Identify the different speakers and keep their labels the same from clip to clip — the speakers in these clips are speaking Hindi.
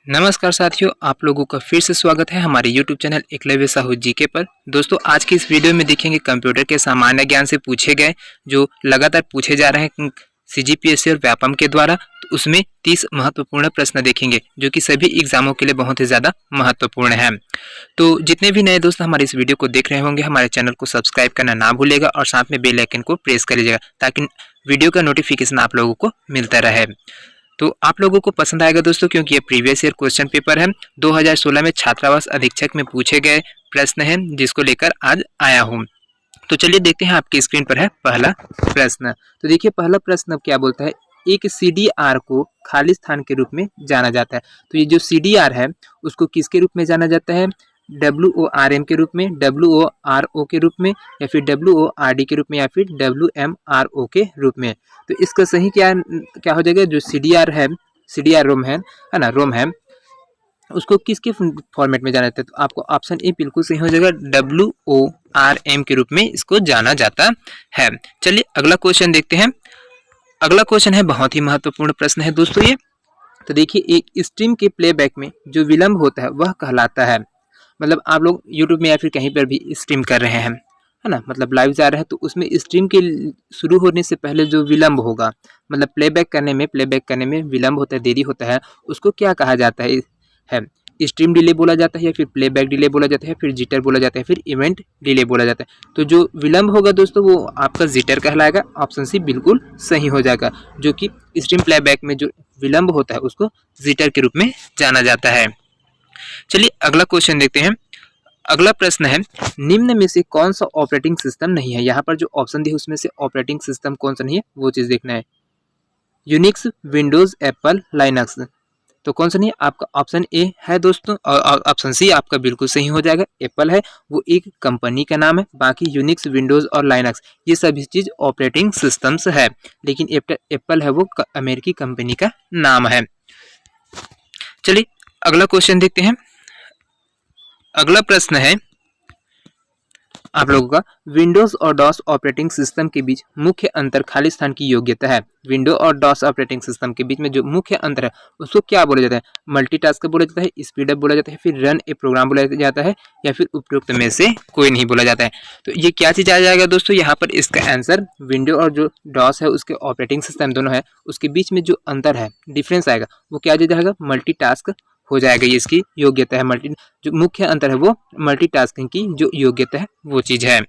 Speaker 1: नमस्कार साथियों, आप लोगों का फिर से स्वागत है हमारे YouTube channel Eklavya Sahu GK पर। दोस्तों, आज की इस वीडियो में देखेंगे कंप्यूटर के सामान्य ज्ञान से पूछे गए जो लगातार पूछे जा रहे हैं सीजीपीएससी और व्यापम के द्वारा। तो उसमें 30 महत्वपूर्ण प्रश्न देखेंगे जो कि सभी एग्जामों के लिए बहुत ही ज़्यादा महत्वपूर्ण है। तो जितने भी नए दोस्त हमारे इस वीडियो को देख रहे होंगे, हमारे चैनल को सब्सक्राइब करना ना भूलेगा और साथ में बेल आइकन को प्रेस कर लीजिएगा ताकि वीडियो का नोटिफिकेशन आप लोगों को मिलता रहे। तो आप लोगों को पसंद आएगा दोस्तों, क्योंकि ये प्रीवियस ईयर क्वेश्चन पेपर है। 2016 में छात्रावास अधीक्षक में पूछे गए प्रश्न हैं जिसको लेकर आज आया हूँ। तो चलिए देखते हैं, आपकी स्क्रीन पर है पहला प्रश्न। तो देखिए पहला प्रश्न अब क्या बोलता है, एक सीडीआर को खाली स्थान के रूप में जाना जाता है। तो ये जो सीडीआर है उसको किसके रूप में जाना जाता है? WORM के रूप में, WORO के रूप में, या फिर WORD के रूप में, या फिर WMRO के रूप में। तो इसका सही क्या हो जाएगा? जो सीडीआर है, सीडीआर रोम है ना, रोम है, उसको किसके फॉर्मेट में जाना जाता है? तो आपको ऑप्शन ए बिल्कुल सही हो जाएगा, WORM के रूप में इसको जाना जाता है। चलिए अगला क्वेश्चन देखते हैं। अगला क्वेश्चन है बहुत ही महत्वपूर्ण प्रश्न है दोस्तों ये। तो देखिए, एक स्ट्रीम के प्लेबैक में जो विलंब होता है वह कहलाता है। मतलब आप लोग यूट्यूब में या फिर कहीं पर भी स्ट्रीम कर रहे हैं, है ना, मतलब लाइव जा रहा है, तो उसमें स्ट्रीम के शुरू होने से पहले जो विलंब होगा, मतलब प्लेबैक करने में विलंब होता है, देरी होता है, उसको क्या कहा जाता है? स्ट्रीम डिले बोला जाता है, या फिर प्लेबैक डिले बोला जाता है, फिर जिटर बोला जाता है, फिर इवेंट डिले बोला जाता है। तो जो विलंब होगा दोस्तों वो आपका जिटर कहलाएगा। ऑप्शन सी बिल्कुल सही हो जाएगा, जो कि स्ट्रीम प्लेबैक में जो विलंब होता है उसको जिटर के रूप में जाना जाता है। चलिए अगला क्वेश्चन देखते हैं। अगला प्रश्न है, निम्न में से कौन सा ऑपरेटिंग सिस्टम नहीं है? यहाँ पर जो ऑप्शन दिए उसमें से ऑपरेटिंग सिस्टम कौन सा नहीं है वो चीज़ देखना है। Unix, Windows, Apple, Linux. तो कौन सा नहीं है? आपका ऑप्शन ए है दोस्तों, और ऑप्शन सी आपका बिल्कुल सही हो जाएगा। एप्पल है, वो एक कंपनी का नाम है। बाकी यूनिक्स, विंडोज और लाइनक्स ये सभी चीज़ ऑपरेटिंग सिस्टम्स है, लेकिन एप्पल है वो अमेरिकी कंपनी का नाम है। चलिए अगला क्वेश्चन देखते हैं। अगला प्रश्न है आप लोगों का, विंडोज और डॉस ऑपरेटिंग सिस्टम के बीच मुख्य अंतर खाली स्थान की योग्यता है। विंडो और डॉस ऑपरेटिंग सिस्टम के बीच में जो मुख्य अंतर है उसको क्या बोला जाता है? मल्टीटास्कर बोला जाता है, स्पीड अप बोला जाता है, फिर रन ए प्रोग्राम बोला जाता है, या फिर उपरोक्त में से कोई नहीं बोला जाता है। तो ये क्या चीज़ आ जाएगा दोस्तों? यहाँ पर इसका आंसर विंडो और जो डॉस है उसके ऑपरेटिंग सिस्टम दोनों है उसके बीच में जो अंतर है, डिफरेंस आएगा, वो क्या आ जाएगा? मल्टीटास्क हो जाएगा। ये इसकी योग्यता है, जो मुख्य अंतर है वो मल्टीटास्किंग की जो योग्यता है वो चीज़ है।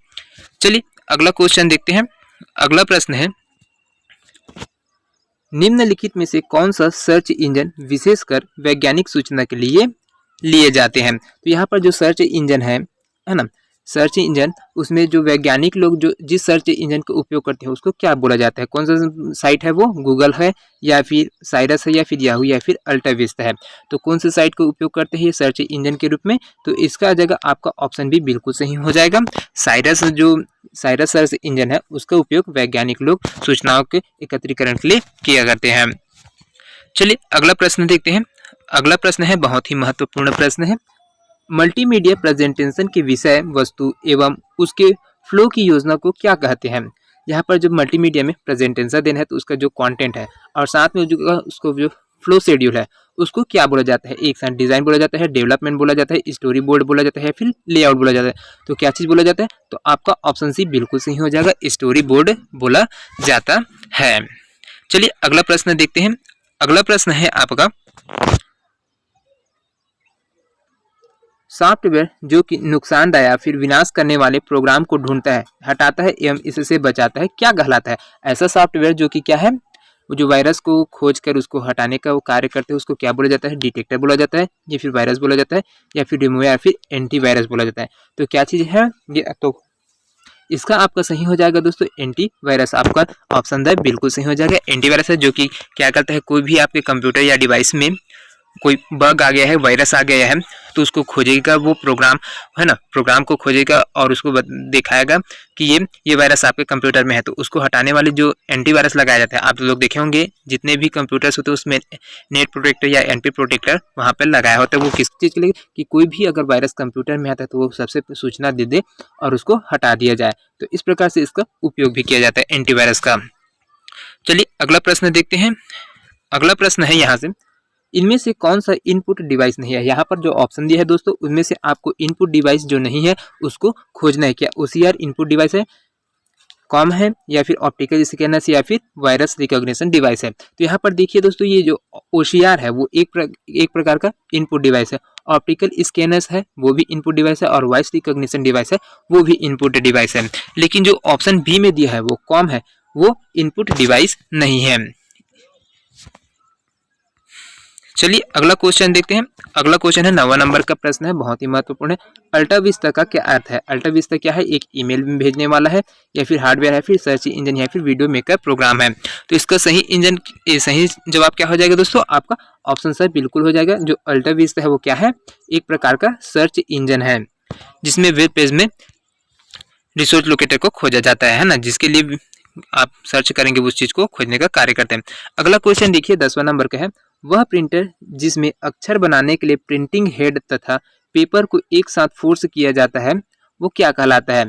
Speaker 1: चलिए अगला क्वेश्चन देखते हैं। अगला प्रश्न है, निम्नलिखित में से कौन सा सर्च इंजन विशेषकर वैज्ञानिक सूचना के लिए लिए जाते हैं? तो यहाँ पर जो सर्च इंजन है ना, सर्च इंजन, उसमें जो वैज्ञानिक लोग जो जिस सर्च इंजन का उपयोग करते हैं उसको क्या बोला जाता है? कौन सा साइट है वो? गूगल है, या फिर साइरस है, या फिर याहू, या फिर अल्टाविस्टा है। तो कौन से साइट का उपयोग करते हैं ये सर्च इंजन के रूप में? तो इसका आ जाएगा आपका ऑप्शन भी बिल्कुल सही हो जाएगा। साइरस सर्च इंजन है उसका उपयोग वैज्ञानिक लोग सूचनाओं के एकत्रीकरण के लिए किया करते हैं। चलिए अगला प्रश्न देखते हैं। अगला प्रश्न है बहुत ही महत्वपूर्ण प्रश्न है, मल्टीमीडिया प्रेजेंटेशन के विषय वस्तु एवं उसके फ्लो की योजना को क्या कहते हैं? यहाँ पर जो मल्टीमीडिया में प्रेजेंटेशन देना है तो उसका जो कंटेंट है और साथ में जो उसको जो फ्लो शेड्यूल है उसको क्या बोला जाता है? एक साथ डिजाइन बोला जाता है, डेवलपमेंट बोला जाता है, स्टोरी बोर्ड बोला जाता है, फिर लेआउट बोला जाता है। तो क्या चीज़ बोला जाता है? तो आपका ऑप्शन सी बिल्कुल सही हो जाएगा, स्टोरी बोर्ड बोला जाता है। चलिए अगला प्रश्न देखते हैं। अगला प्रश्न है आपका, सॉफ्टवेयर जो कि नुकसानदायक या फिर विनाश करने वाले प्रोग्राम को ढूंढता है, हटाता है एवं इससे बचाता है, क्या कहलाता है? ऐसा सॉफ्टवेयर जो कि क्या है, वो जो वायरस को खोज कर उसको हटाने का वो कार्य करते हैं उसको क्या बोला जाता है? डिटेक्टर बोला जाता है, या फिर वायरस बोला जाता है, या फिर रिमूवर, या फिर एंटीवायरस बोला जाता है। तो क्या चीज़ है ये? तो इसका आपका सही हो जाएगा दोस्तों एंटीवायरस। आपका ऑप्शन द बिल्कुल सही हो जाएगा। एंटीवायरस है जो कि क्या करता है, कोई भी आपके कंप्यूटर या डिवाइस में कोई बग आ गया है, वायरस आ गया है, तो उसको खोजेगा वो प्रोग्राम, है ना, प्रोग्राम को खोजेगा और उसको दिखाएगा कि ये वायरस आपके कंप्यूटर में है। तो उसको हटाने वाले जो एंटीवायरस लगाया जाता है, आप लोग देखे होंगे जितने भी कंप्यूटर्स होते हैं उसमें नेट प्रोटेक्टर या एनपी प्रोटेक्टर वहाँ पर लगाया होता है। वो किस चीज़ के लिए? कि कोई भी अगर वायरस कंप्यूटर में आता है तो वो सबसे सूचना दे दे और उसको हटा दिया जाए। तो इस प्रकार से इसका उपयोग भी किया जाता है एंटीवायरस का। चलिए अगला प्रश्न देखते हैं। अगला प्रश्न है यहाँ से, इनमें से कौन सा इनपुट डिवाइस नहीं है। यहाँ पर जो ऑप्शन दिया है दोस्तों उनमें से आपको इनपुट डिवाइस जो नहीं है उसको खोजना है। क्या OCR इनपुट डिवाइस है, कॉम है, या फिर ऑप्टिकल स्कैनर या फिर वायरस रिकॉग्निशन डिवाइस है। तो यहाँ पर देखिए दोस्तों ये जो OCR है वो एक प्रकार का इनपुट डिवाइस है, ऑप्टिकल स्कैनर्स है वो भी इनपुट डिवाइस है, और वॉइस रिकॉग्निशन डिवाइस है वो भी इनपुट डिवाइस है। लेकिन जो ऑप्शन बी में दिया है वो कॉम है, वो इनपुट डिवाइस नहीं है। चलिए अगला क्वेश्चन देखते हैं। अगला क्वेश्चन है 9वां नंबर का प्रश्न है, बहुत ही महत्वपूर्ण है। अल्टा विस्ता का क्या अर्थ है। अल्टा विस्ता क्या है, एक ईमेल में भेजने वाला है, या फिर हार्डवेयर है, फिर सर्च इंजन, या फिर वीडियो मेकर प्रोग्राम है। तो इसका सही जवाब क्या हो जाएगा दोस्तों, आपका ऑप्शन सर बिल्कुल हो जाएगा। जो अल्टा विस्ता है वो क्या है, एक प्रकार का सर्च इंजन है जिसमें वेब पेज में रिसोर्स लोकेटर को खोजा जाता है ना, जिसके लिए आप सर्च करेंगे उस चीज को खोजने का कार्य करते हैं। अगला क्वेश्चन देखिए 10वां नंबर का है, वह प्रिंटर जिसमें अक्षर बनाने के लिए प्रिंटिंग हेड तथा पेपर को एक साथ फोर्स किया जाता है वो क्या कहलाता है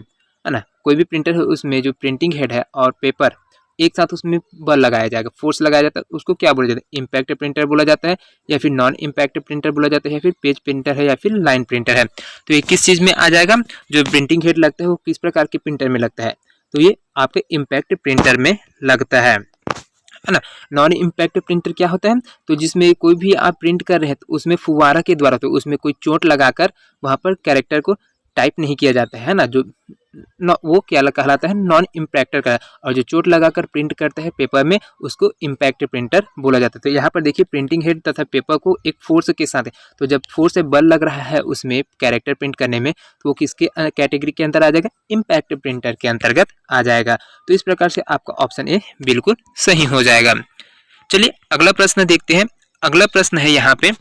Speaker 1: ना। कोई भी प्रिंटर है उसमें जो प्रिंटिंग हेड है और पेपर एक साथ उसमें बल लगाया जाएगा, फोर्स लगाया जाता है, उसको क्या बोला जाता है, इम्पैक्ट प्रिंटर बोला जाता है, या फिर नॉन इम्पैक्ट प्रिंटर बोला जाता है, या फिर पेज प्रिंटर है, या फिर लाइन प्रिंटर है। तो ये किस चीज में आ जाएगा, जो प्रिंटिंग हेड लगता है वो किस प्रकार के प्रिंटर में लगता है, तो ये आपके इम्पैक्ट प्रिंटर में लगता है ना। नॉन इम्पैक्ट प्रिंटर क्या होता है, तो जिसमें कोई भी आप प्रिंट कर रहे हैं तो उसमें फुवारा के द्वारा, तो उसमें कोई चोट लगाकर वहां पर कैरेक्टर को टाइप नहीं किया जाता है ना, जो वो क्या कहलाता है, नॉन इम्पैक्टर का। और जो चोट लगाकर प्रिंट करता है पेपर में उसको इम्पैक्ट प्रिंटर बोला जाता है। तो यहाँ पर देखिए प्रिंटिंग हेड तथा पेपर को एक फोर्स के साथ है, तो जब फोर्स से बल लग रहा है उसमें कैरेक्टर प्रिंट करने में, तो वो किसके कैटेगरी के अंदर आ जाएगा, इम्पैक्ट प्रिंटर के अंतर्गत आ जाएगा। तो इस प्रकार से आपका ऑप्शन ए बिल्कुल सही हो जाएगा। चलिए अगला प्रश्न देखते हैं। अगला प्रश्न है यहाँ पे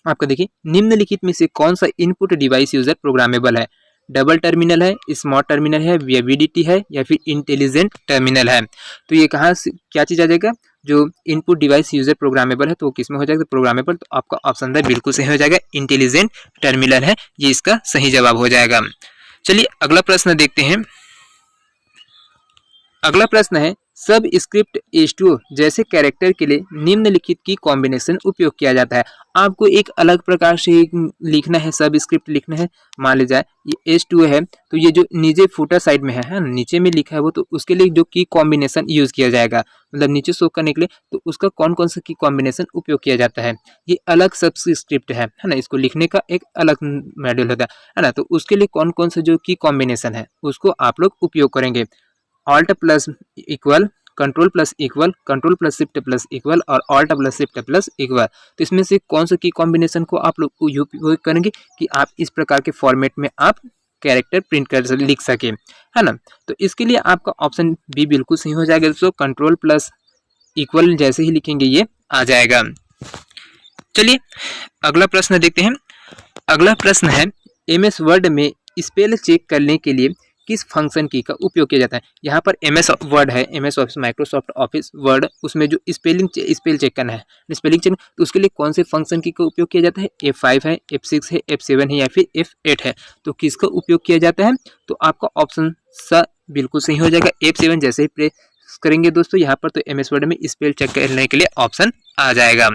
Speaker 1: आपका देखिए, निम्नलिखित में से कौन सा इनपुट डिवाइस यूजर प्रोग्रामेबल है। डबल टर्मिनल है, स्मार्ट टर्मिनल है, VDT है, या फिर इंटेलिजेंट टर्मिनल है। तो ये कहाँ से क्या चीज आ जाएगा, जो इनपुट डिवाइस यूजर प्रोग्रामेबल है तो वो किसमें हो जाएगा, प्रोग्रामेबल। तो आपका ऑप्शन है बिल्कुल सही हो जाएगा, इंटेलिजेंट टर्मिनल है, ये इसका सही जवाब हो जाएगा। चलिए अगला प्रश्न देखते हैं। अगला प्रश्न है, सब स्क्रिप्ट H2O जैसे कैरेक्टर के लिए निम्नलिखित की कॉम्बिनेशन उपयोग किया जाता है। आपको एक अलग प्रकार से लिखना है, सब स्क्रिप्ट लिखना है। मान लीजिए ये H2O है, तो ये जो नीचे फुटर साइड में है नीचे में लिखा है वो, तो उसके लिए जो की कॉम्बिनेशन यूज किया जाएगा, मतलब नीचे शो करने के लिए, तो उसका कौन कौन सा की कॉम्बिनेशन उपयोग किया जाता है, ये अलग सब स्क्रिप्ट है ना, इसको लिखने का एक अलग मॉड्यूल होता है ना। तो उसके लिए कौन कौन सा जो की कॉम्बिनेशन है उसको आप लोग उपयोग करेंगे। Alt plus equal, control plus equal, control plus shift plus equal, और alt plus shift plus equal. तो इसमें से कौन सा की कॉम्बिनेशन को आप लोग उपयोग करेंगे कि आप इस प्रकार के फॉर्मेट में आप कैरेक्टर प्रिंट कर लिख सके, है ना। तो इसके लिए आपका ऑप्शन बी बिल्कुल सही हो जाएगा दोस्तों, कंट्रोल प्लस इक्वल जैसे ही लिखेंगे ये आ जाएगा। चलिए अगला प्रश्न देखते हैं। अगला प्रश्न है, MS वर्ड में स्पेल चेक करने के लिए किस फंक्शन की का उपयोग किया जाता है। यहाँ पर MS वर्ड है, MS office, Microsoft office word, उसमें जो स्पेल चेक करना है, स्पेलिंग चेक, तो उसके लिए कौन से फंक्शन की का उपयोग किया जाता है। F5 है, F6 है, F7 है, या फिर F8 है। तो किसका उपयोग किया जाता है, तो आपका ऑप्शन सा बिल्कुल सही हो जाएगा, F7 जैसे ही प्रेस करेंगे दोस्तों यहाँ पर, तो MS वर्ड में स्पेल चेक करने के लिए ऑप्शन आ जाएगा।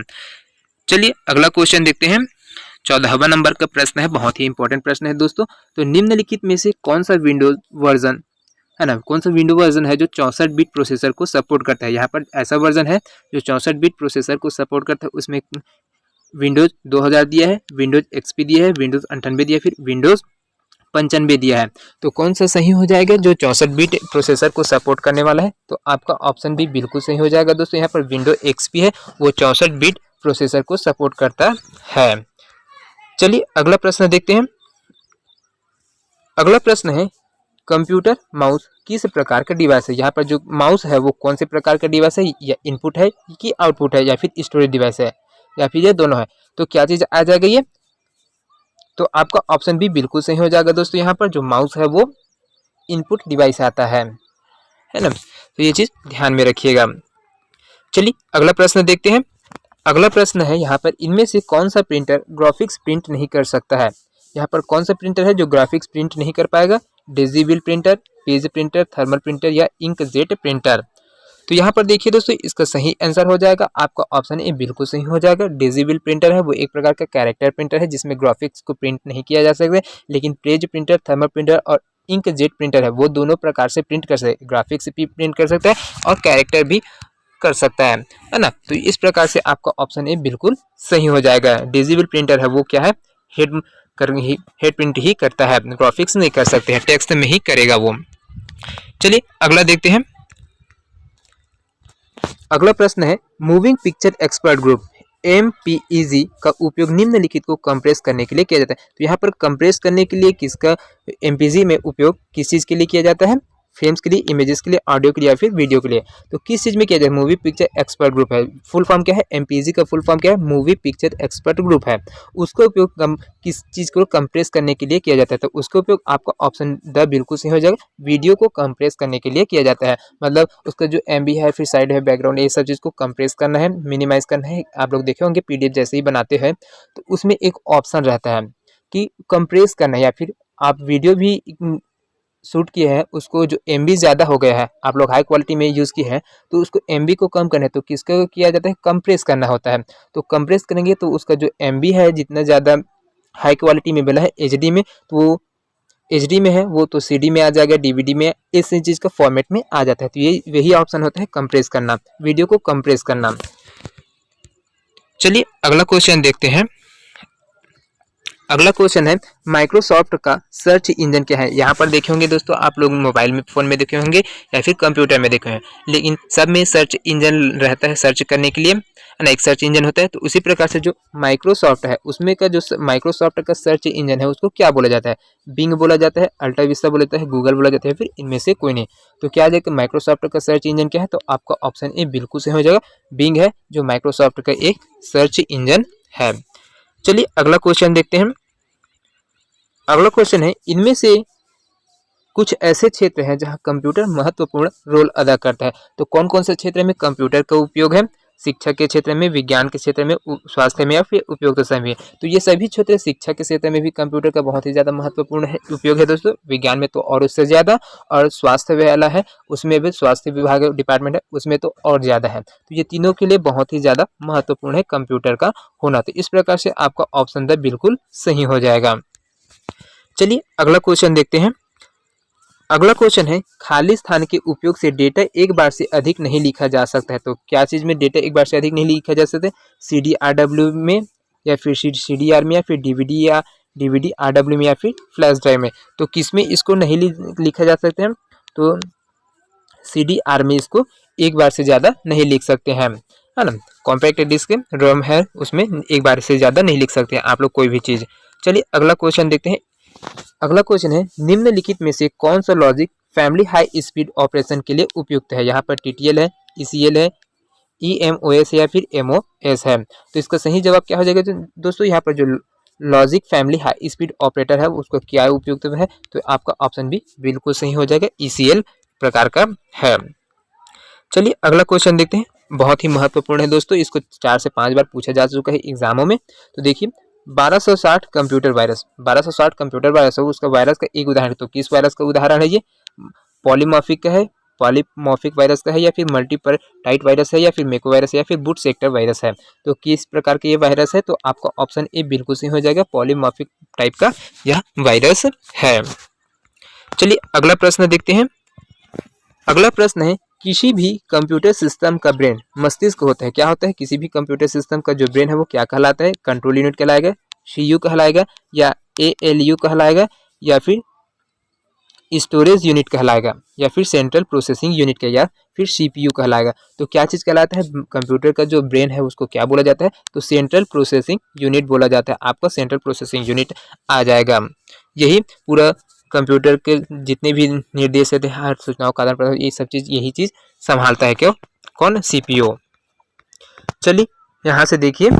Speaker 1: चलिए अगला क्वेश्चन देखते हैं। 14वां नंबर का प्रश्न है, बहुत ही इंपॉर्टेंट प्रश्न है दोस्तों। तो निम्नलिखित में से कौन सा विंडोज वर्जन है ना, कौन सा विंडो वर्जन है जो 64 बिट प्रोसेसर को सपोर्ट करता है। यहाँ पर ऐसा वर्जन है जो 64 बिट प्रोसेसर को सपोर्ट करता है, उसमें विंडोज 2000 दिया है, विंडोज XP दिया है, विंडोज 98 दिया है, फिर विंडोज 95 दिया है। तो कौन सा सही हो जाएगा, जो 64 बिट प्रोसेसर को सपोर्ट करने वाला है। तो आपका ऑप्शन भी बिल्कुल सही हो जाएगा दोस्तों। यहाँ पर विंडोज XP है वो 64 बिट प्रोसेसर को सपोर्ट करता है। चलिए अगला प्रश्न देखते हैं। अगला प्रश्न है, कंप्यूटर माउस किस प्रकार का डिवाइस है। यहाँ पर जो माउस है वो कौन से प्रकार का डिवाइस है, या इनपुट है कि आउटपुट है, या फिर स्टोरेज डिवाइस है, या फिर ये दोनों है। तो क्या चीज आ जाएगा ये, तो आपका ऑप्शन भी बिल्कुल सही हो जाएगा दोस्तों। यहाँ पर जो माउस है वो इनपुट डिवाइस आता है ना, तो ये चीज ध्यान में रखिएगा। चलिए अगला प्रश्न देखते हैं। अगला प्रश्न है यहाँ पर, इनमें से कौन सा प्रिंटर ग्राफिक्स प्रिंट नहीं कर सकता है। यहाँ पर कौन सा प्रिंटर है जो ग्राफिक्स प्रिंट नहीं कर पाएगा, डिजिबल printer, page printer, thermal printer, या इंकजेट प्रिंटर। तो यहाँ पर देखिए दोस्तों, इसका सही आंसर हो जाएगा आपका ऑप्शन ए बिल्कुल सही हो जाएगा। डिजिबल प्रिंटर है वो एक प्रकार का कैरेक्टर प्रिंटर है जिसमें ग्राफिक्स को प्रिंट नहीं किया जा सकता, लेकिन पेज प्रिंटर, थर्मल प्रिंटर और इंक जेट प्रिंटर है वो दोनों प्रकार से प्रिंट कर सकते हैं। ग्राफिक्स भी प्रिंट कर सकता है और कैरेक्टर भी कर सकता है ना। तो इस प्रकार से आपका ऑप्शन ए बिल्कुल सही हो जाएगा। डिजिबल प्रिंटर है वो क्या है, हेड प्रिंट ही करता है, ग्राफिक्स नहीं कर सकते हैं, टेक्स्ट में ही करेगा वो। चलिए अगला देखते हैं। अगला प्रश्न है, moving picture expert group MPEG का उपयोग निम्नलिखित को कंप्रेस करने के लिए किया जाता है। तो यहाँ पर कंप्रेस करने के लिए किसका MPEG में उपयोग किस चीज़ के लिए किया जाता है, फिल्म्स के लिए, इमेजेस के लिए, ऑडियो के लिए या फिर वीडियो के लिए। तो किस चीज़ में किया जाए, मूवी पिक्चर एक्सपर्ट ग्रुप है, फुल फॉर्म क्या है, MPEG का फुल फॉर्म क्या है, मूवी पिक्चर एक्सपर्ट ग्रुप है। उसका उपयोग किस चीज़ को कंप्रेस करने के लिए किया जाता है, तो उसका उपयोग आपका ऑप्शन द बिल्कुल सही हो जाएगा, वीडियो को कंप्रेस करने के लिए किया जाता है। मतलब उसका जो MB है, फिर साइड है, बैकग्राउंड, ये सब चीज़ को कंप्रेस करना है, मिनिमाइज करना है। आप लोग देखे होंगे PDF जैसे ही बनाते हैं तो उसमें एक ऑप्शन रहता है कि कंप्रेस करना है, या फिर आप वीडियो भी शूट किए हैं उसको जो MB ज़्यादा हो गया है, आप लोग हाई क्वालिटी में यूज़ किए हैं तो उसको MB को कम करना है, तो किसको किया जाता है, कंप्रेस करना होता है। तो कंप्रेस करेंगे तो उसका जो MB है जितना ज़्यादा हाई क्वालिटी में बना है HD में, तो वो HD में है वो तो CD में आ जाएगा, DVD में, इस चीज़ का फॉर्मेट में आ जाता है। तो ये वही ऑप्शन होता है कंप्रेस करना, वीडियो को कंप्रेस करना। चलिए अगला क्वेश्चन देखते हैं। अगला क्वेश्चन है, माइक्रोसॉफ्ट का सर्च इंजन क्या है। यहाँ पर देखे होंगे दोस्तों, आप लोग मोबाइल में, फ़ोन में देखे होंगे या फिर कंप्यूटर में देखे होंगे, लेकिन सब में सर्च इंजन रहता है सर्च करने के लिए ना, एक सर्च इंजन होता है। तो उसी प्रकार से जो माइक्रोसॉफ्ट है उसमें का जो माइक्रोसॉफ्ट का सर्च इंजन है उसको क्या बोला जाता है, बिंग बोला जाता है, अल्टा विस्टा बोला जाता है, गूगल बोला जाता है, फिर इनमें से कोई नहीं। तो क्या आ जाएगा, माइक्रोसॉफ्ट का सर्च इंजन क्या है, तो आपका ऑप्शन ए बिल्कुल सही हो जाएगा, बिंग है जो माइक्रोसॉफ्ट का एक सर्च इंजन है। चलिए अगला क्वेश्चन देखते हैं। अगला क्वेश्चन है, इनमें से कुछ ऐसे क्षेत्र हैं जहां कंप्यूटर महत्वपूर्ण रोल अदा करता है। तो कौन कौन से क्षेत्र में कंप्यूटर का उपयोग है, शिक्षा के क्षेत्र में, विज्ञान के क्षेत्र में, स्वास्थ्य में या फिर उपयोगिता में। तो ये सभी क्षेत्र, शिक्षा के क्षेत्र में भी कंप्यूटर का बहुत ही ज़्यादा महत्वपूर्ण है उपयोग है दोस्तों, विज्ञान में तो और उससे ज़्यादा, और स्वास्थ्य वाला है उसमें भी, स्वास्थ्य विभाग डिपार्टमेंट है उसमें तो और ज़्यादा है। तो ये तीनों के लिए बहुत ही ज़्यादा महत्वपूर्ण है कंप्यूटर का होना। तो इस प्रकार से आपका ऑप्शन द बिल्कुल सही हो जाएगा। चलिए अगला क्वेश्चन देखते हैं। अगला क्वेश्चन है, खाली स्थान के उपयोग से डेटा एक बार से अधिक नहीं लिखा जा सकता है। तो क्या चीज़ में डेटा एक बार से अधिक नहीं लिखा जा सकता है, CD-RW में या फिर CDR में या फिर DVD या DVD-RW में या फिर फ्लैश ड्राइव में। तो किस में इसको नहीं लिखा जा सकते हैं, तो CDR में इसको एक बार से ज़्यादा नहीं लिख सकते हैं, है ना। कॉम्पैक्ट डिस्क रोम है उसमें एक बार से ज़्यादा नहीं लिख सकते हैं आप लोग कोई भी चीज़। चलिए अगला क्वेश्चन देखते हैं। अगला क्वेश्चन है, निम्नलिखित में से कौन सा logic family high speed operation के लिए उपयुक्त है। यहाँ पर TTL है, ECL है, EMOS है या फिर MOS है। तो इसका सही जवाब क्या हो जाएगा दोस्तों, यहाँ पर जो logic family high speed operator है उसको क्या उपयुक्त है, तो आपका ऑप्शन भी बिल्कुल सही हो जाएगा, ECL प्रकार का है। चलिए अगला क्वेश्चन देखते हैं, बहुत ही महत्वपूर्ण है दोस्तों, इसको 4 से 5 बार पूछा जा चुका है एग्जामों में। तो देखिए 1260 कंप्यूटर वायरस, 1260 कंप्यूटर वायरस है उसका वायरस का एक उदाहरण। तो किस वायरस का उदाहरण है ये, पॉलीमॉर्फिक का है, पॉलीमॉर्फिक वायरस का है या फिर मल्टीपर्टाइट वायरस है या फिर मैको वायरस है या फिर बूट सेक्टर वायरस है। तो किस प्रकार के ये वायरस है, तो आपका ऑप्शन ए बिल्कुल सही हो जाएगा, पॉलीमॉर्फिक टाइप का यह वायरस है। चलिए अगला प्रश्न देखते हैं। अगला प्रश्न है, किसी भी कंप्यूटर सिस्टम का ब्रेन मस्तिष्क होता है। क्या होता है, किसी भी कंप्यूटर सिस्टम का जो ब्रेन है वो क्या कहलाता है, कंट्रोल यूनिट कहलाएगा, CU कहलाएगा या ALU कहलाएगा या फिर स्टोरेज यूनिट कहलाएगा या फिर सेंट्रल प्रोसेसिंग यूनिट या फिर CPU कहलाएगा। तो क्या चीज़ कहलाता है, कंप्यूटर का जो ब्रेन है उसको क्या बोला जाता है, तो सेंट्रल प्रोसेसिंग यूनिट बोला जाता है, आपका सेंट्रल प्रोसेसिंग यूनिट आ जाएगा। यही पूरा कंप्यूटर के जितने भी निर्देश है, हर सूचनाओं का आदान प्रदान, ये सब चीज़ यही चीज़ संभालता है, क्यों, कौन, CPU। चलिए यहाँ से देखिए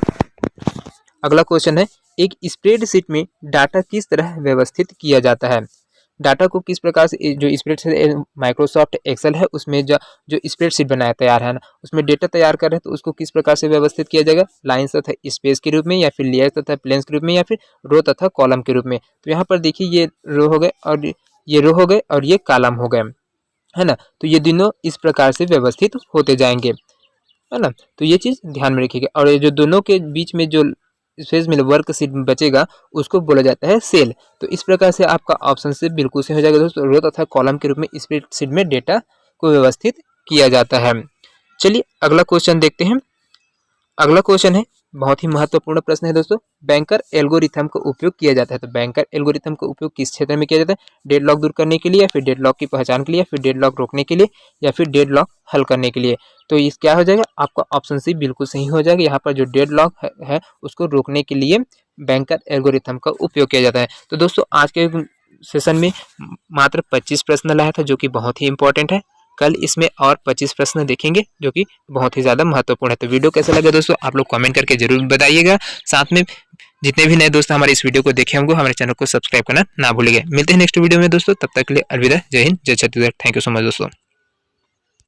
Speaker 1: अगला क्वेश्चन है, एक स्प्रेडशीट में डाटा किस तरह व्यवस्थित किया जाता है। डाटा को किस प्रकार से, जो स्प्रेडशीट माइक्रोसॉफ्ट एक्सेल है उसमें जो स्प्रेडशीट बनाया तैयार है ना, उसमें डेटा तैयार कर रहे हैं तो उसको किस प्रकार से व्यवस्थित किया जाएगा, लाइन्स तथा स्पेस के रूप में या फिर लेयर तथा प्लेन्स के रूप में या फिर रो तथा कॉलम के रूप में। तो यहाँ पर देखिए ये रो हो गए और ये रो हो गए और ये कॉलम हो गए, है ना। तो ये दोनों इस प्रकार से व्यवस्थित होते जाएंगे, है ना। तो ये चीज़ ध्यान में रखिएगा। और ये जो दोनों के बीच में जो स्पेस में वर्कशीट बचेगा उसको बोला जाता है सेल। तो इस प्रकार से आपका ऑप्शन से बिल्कुल सही हो जाएगा दोस्तों। रो तथा कॉलम के रूप में स्प्रेडशीट में डेटा को व्यवस्थित किया जाता है। चलिए अगला क्वेश्चन देखते हैं। अगला क्वेश्चन है, बहुत ही महत्वपूर्ण प्रश्न है दोस्तों। बैंकर एल्गोरिथम का उपयोग किया जाता है। तो बैंकर एल्गोरिथम का उपयोग किस क्षेत्र में किया जाता है? डेडलॉक दूर करने के लिए, या फिर डेडलॉक की पहचान के लिए, या फिर डेडलॉक रोकने के लिए, या फिर डेडलॉक हल करने के लिए। तो इस क्या हो जाएगा? आपका ऑप्शन सी बिल्कुल सही हो जाएगा। यहाँ पर जो डेडलॉक है उसको रोकने के लिए बैंकर एल्गोरिथम का उपयोग किया जाता है। तो दोस्तों आज के सेशन में मात्र 25 प्रश्न लाया था, जो कि बहुत ही इंपॉर्टेंट है। कल इसमें और 25 प्रश्न देखेंगे जो कि बहुत ही ज़्यादा महत्वपूर्ण है। तो वीडियो कैसा लगा दोस्तों आप लोग कमेंट करके जरूर बताइएगा। साथ में जितने भी नए दोस्त हमारे इस वीडियो को देखे होंगे हमारे चैनल को सब्सक्राइब करना ना भूलिएगा। मिलते हैं नेक्स्ट वीडियो में दोस्तों, तब तक के लिए अलविदा। जय हिंद, जय Chhattisgarh. Thank you so much दोस्तों।